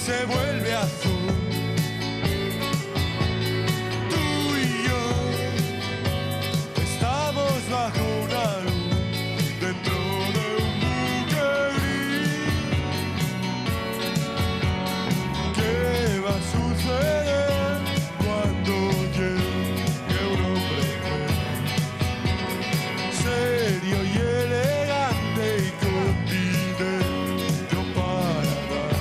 Se vuelve azul. Tú y yo estamos bajo una luz dentro de un buque gris. ¿Qué va a suceder cuando llegue un hombre serio y elegante y con dinero para dar?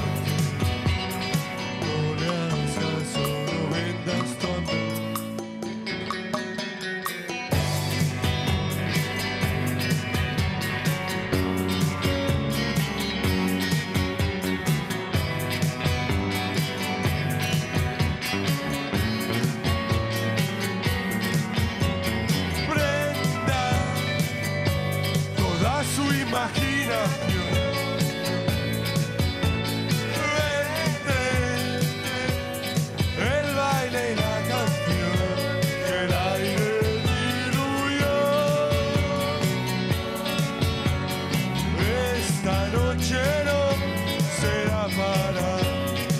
Su imaginación. El baile y la canción que el aire diluyó. Esta noche no será para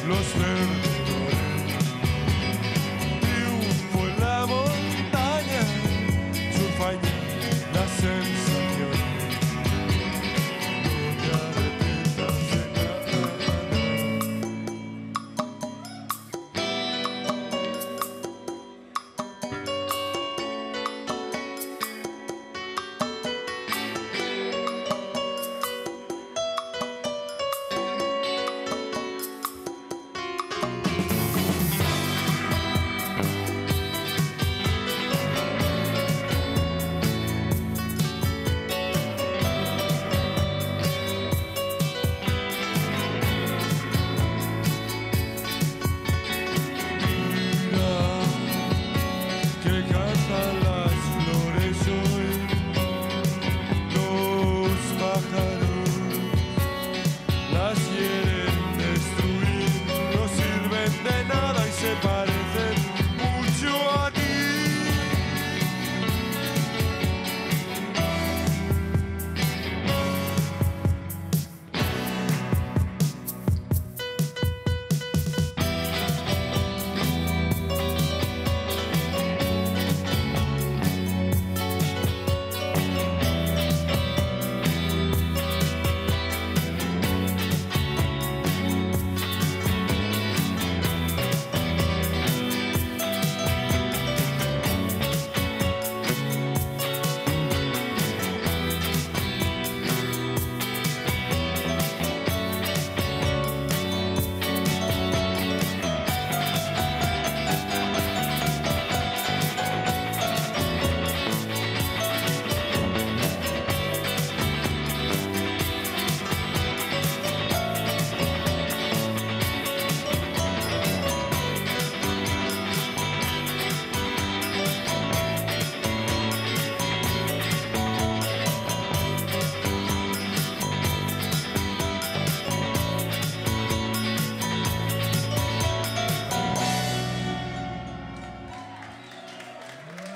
los perdedores. Triunfo en la montaña, surfa en la sensación.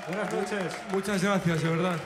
Buenas noches. Muchas gracias, de verdad.